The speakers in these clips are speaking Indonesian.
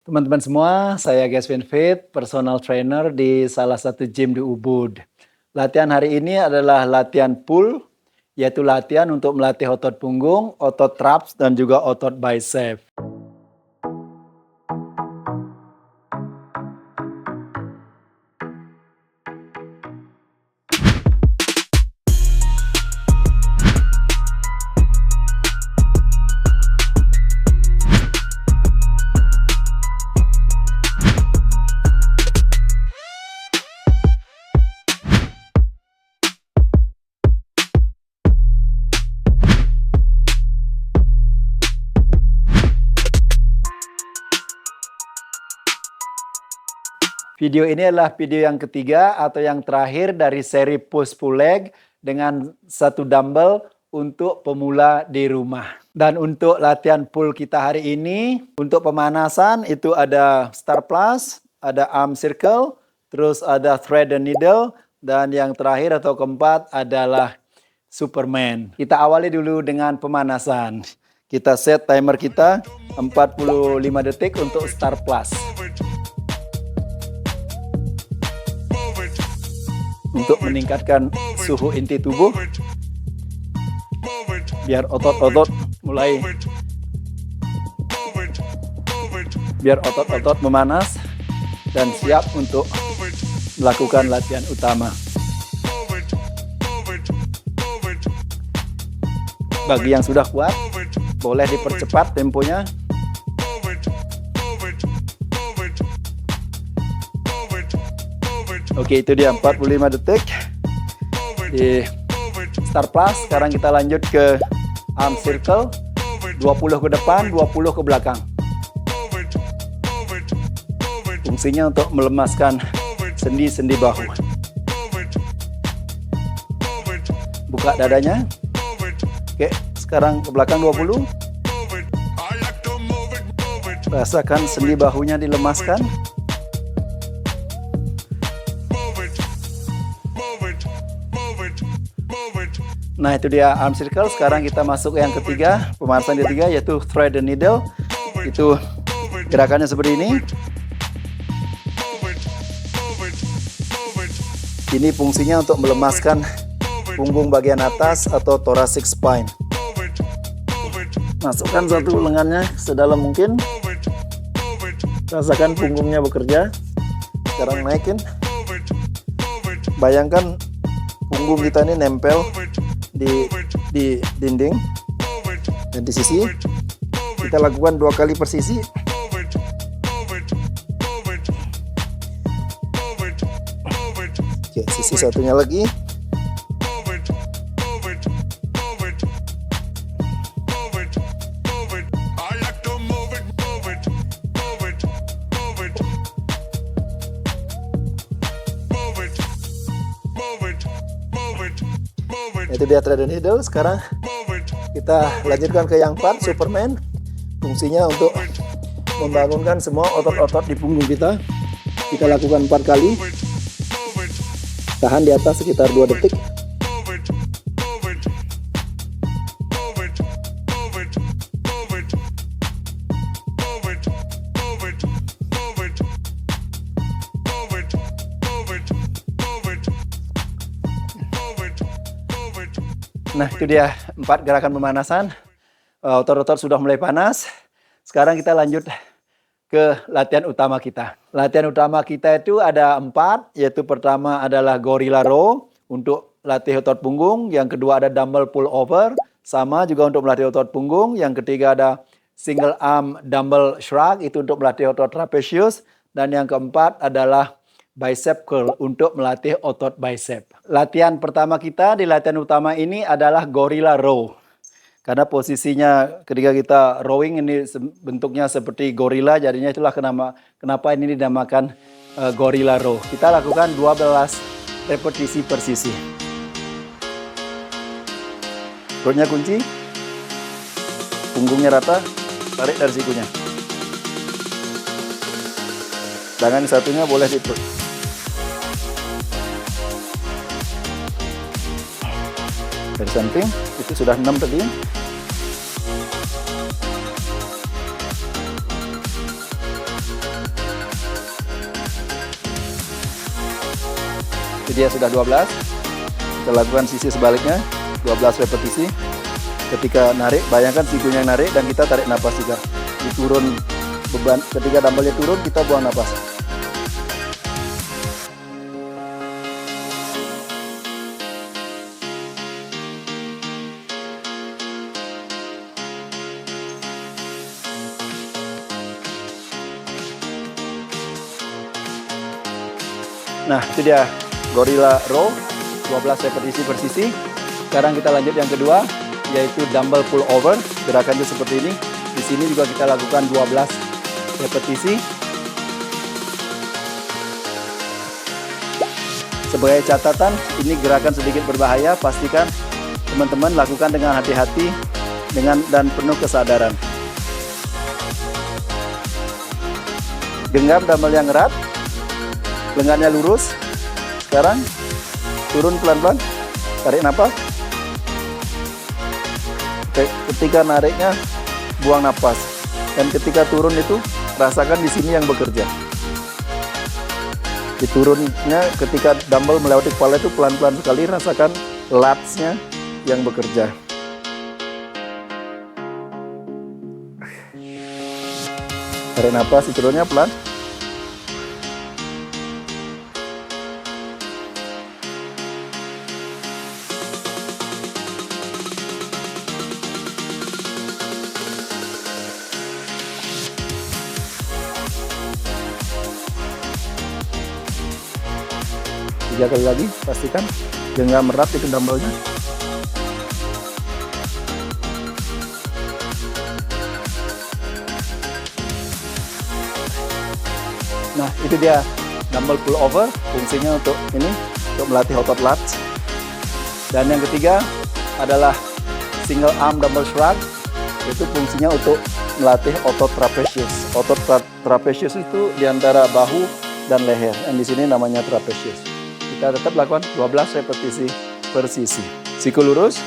Teman-teman semua, saya Gaswin Fit, personal trainer di salah satu gym di Ubud. Latihan hari ini adalah latihan pull, yaitu latihan untuk melatih otot punggung, otot traps, dan juga otot bicep. Video ini adalah video yang ketiga atau yang terakhir dari seri push pull leg dengan satu dumbbell untuk pemula di rumah. Dan untuk latihan pull kita hari ini, untuk pemanasan itu ada star plus, ada arm circle, terus ada thread the needle, dan yang terakhir atau keempat adalah Superman. Kita awali dulu dengan pemanasan. Kita set timer kita 45 detik untuk star plus. Untuk meningkatkan suhu inti tubuh, biar otot-otot memanas dan siap untuk melakukan latihan utama. Bagi yang sudah kuat, boleh dipercepat temponya. Oke, itu dia 45 detik di star plus. Sekarang kita lanjut ke arm circle, 20 ke depan, 20 ke belakang. Fungsinya untuk melemaskan sendi-sendi bahu. Buka dadanya. Oke, sekarang ke belakang 20. Rasakan sendi bahunya dilemaskan. Nah, itu dia arm circle. Sekarang kita masuk ke yang ketiga, pemanasan ketiga, yaitu thread the needle. Itu gerakannya seperti ini. Ini fungsinya untuk melemaskan punggung bagian atas atau thoracic spine. Masukkan satu lengannya sedalam mungkin. Rasakan punggungnya bekerja. Sekarang naikin. Bayangkan punggung kita ini nempel di dinding dan di sisi. Kita lakukan 2 kali per sisi. Oke, sisi satunya lagi. Itu dia thread the needle. Sekarang kita lanjutkan ke yang 4, Superman. Fungsinya untuk membangunkan semua otot-otot di punggung kita. Kita lakukan 4 kali. Tahan di atas sekitar 2 detik. Nah, itu dia 4 gerakan pemanasan. Otot-otot sudah mulai panas. Sekarang kita lanjut ke latihan utama kita. Latihan utama kita itu ada 4, yaitu pertama adalah gorilla row untuk latih otot punggung. Yang kedua ada dumbbell pull over, sama juga untuk melatih otot punggung. Yang ketiga ada single arm dumbbell shrug, itu untuk melatih otot trapezius. Dan yang keempat adalah bicep curl untuk melatih otot bicep. Latihan pertama kita di latihan utama ini adalah gorilla row. Karena posisinya ketika kita rowing ini bentuknya seperti gorilla, jadinya itulah kenapa ini dinamakan gorilla row. Kita lakukan 12 repetisi per sisi. Perutnya kunci, punggungnya rata, tarik dari sikunya. Tangan satunya boleh di perut. Dari samping, itu sudah 6 tadi. Itu dia sudah 12. Kita lakukan sisi sebaliknya, 12 repetisi. Ketika narik, bayangkan sikunya yang narik dan kita tarik napas juga. Diturun beban, ketika dumbbellnya turun kita buang napas. Nah, itu dia Gorilla Row, 12 repetisi per sisi. Sekarang kita lanjut yang kedua, yaitu dumbbell pull over. Gerakannya seperti ini. Di sini juga kita lakukan 12 repetisi. Sebagai catatan, ini gerakan sedikit berbahaya. Pastikan teman-teman lakukan dengan hati-hati dan penuh kesadaran. Genggam dumbbell yang erat, lengannya lurus. Sekarang turun pelan-pelan, tarik nafas. Ketika nariknya buang nafas, dan ketika turun itu rasakan di sini yang bekerja. Diturunnya ketika dumbbell melewati kepala itu pelan-pelan sekali, rasakan lats-nya yang bekerja. Tarik nafas, turunnya pelan. Tiga kali lagi, pastikan genggam erat itu dumbbellnya. Nah, itu dia dumbbell pull over, fungsinya untuk ini, untuk melatih otot lats. Dan yang ketiga adalah single arm dumbbell shrug, itu fungsinya untuk melatih otot trapezius. Otot trapezius itu diantara bahu dan leher, yang di sini namanya trapezius. Kita tetap lakukan 12 repetisi per sisi. Siku lurus,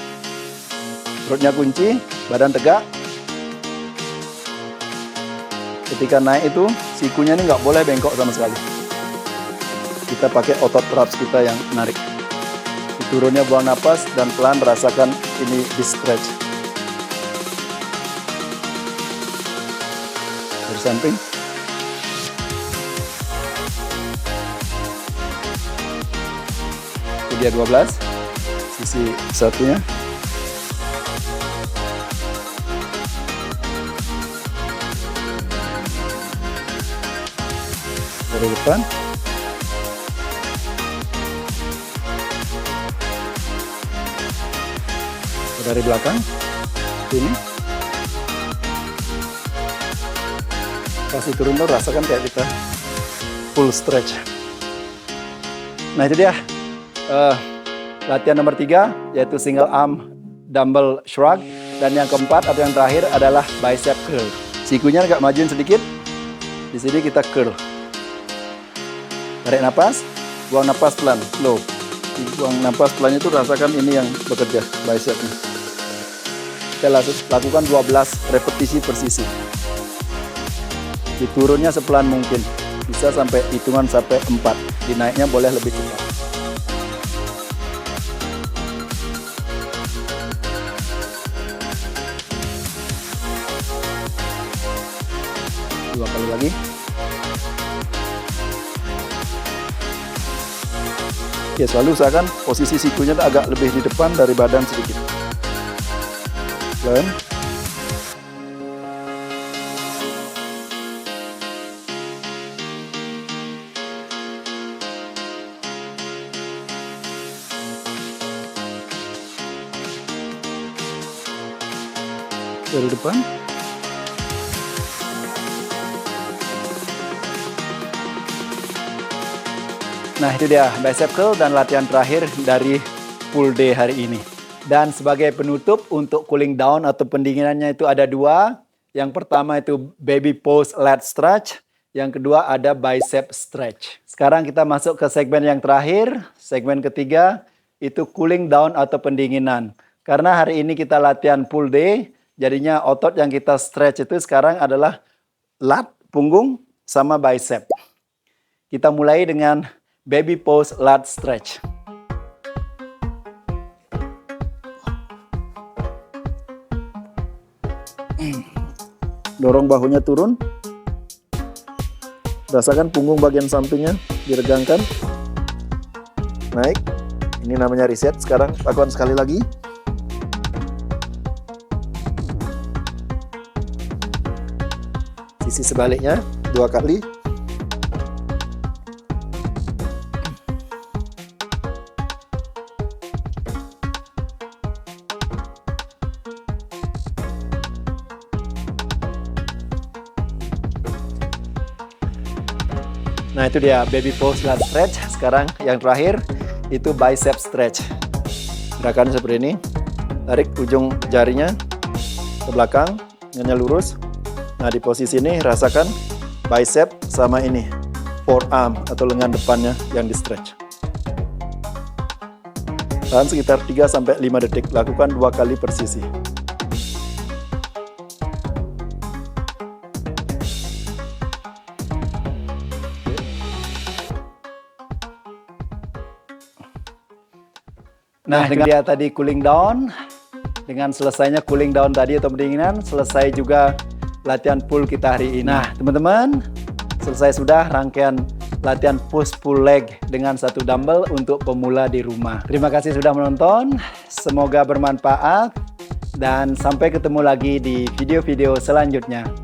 perutnya kunci, badan tegak. Ketika naik itu, sikunya ini nggak boleh bengkok sama sekali. Kita pakai otot traps kita yang narik. Turunnya buang napas dan pelan rasakan ini di stretch. Dari samping. Dia 12, sisi satunya. Dari depan. Dari belakang. Ini. Kasih turun tuh rasakan kayak kita full stretch. Nah, itu dia. Latihan nomor 3 yaitu single arm dumbbell shrug, dan yang keempat atau yang terakhir adalah bicep curl. Sikunya agak majuin sedikit. Di sini kita curl. Tarik napas, buang napas pelan, slow. Buang napas pelan itu rasakan ini yang bekerja, bicepnya. Kita lakukan 12 repetisi per sisi. Diturunnya sepelan mungkin, bisa sampai hitungan sampai 4. Dinaiknya boleh lebih cepat. Dua kali lagi. Ya, selalu usahakan posisi sikunya agak lebih di depan dari badan sedikit. Pelan. Dari depan. Nah, itu dia bicep curl dan latihan terakhir dari full day hari ini. Dan sebagai penutup untuk cooling down atau pendinginannya itu ada 2. Yang pertama itu baby pose lat stretch. Yang kedua ada bicep stretch. Sekarang kita masuk ke segmen yang terakhir. Segmen ketiga itu cooling down atau pendinginan. Karena hari ini kita latihan full day, jadinya otot yang kita stretch itu sekarang adalah lat, punggung, sama bicep. Kita mulai dengan baby pose lat stretch. Dorong bahunya turun. Rasakan punggung bagian sampingnya diregangkan. Naik. Ini namanya reset. Sekarang lakukan sekali lagi. Sisi sebaliknya 2 kali. Nah, itu dia baby pose lat stretch. Sekarang yang terakhir itu bicep stretch. Gerakan seperti ini. Tarik ujung jarinya ke belakang, tangannya lurus. Nah, di posisi ini rasakan bicep sama ini forearm atau lengan depannya yang di stretch. Tahan sekitar 3-5 detik. Lakukan 2 kali per sisi. Nah, dengan dia tadi cooling down, dengan selesainya cooling down tadi atau pendinginan, selesai juga latihan full kita hari ini. Nah, teman-teman, selesai sudah rangkaian latihan push pull leg dengan 1 dumbbell untuk pemula di rumah. Terima kasih sudah menonton, semoga bermanfaat, dan sampai ketemu lagi di video-video selanjutnya.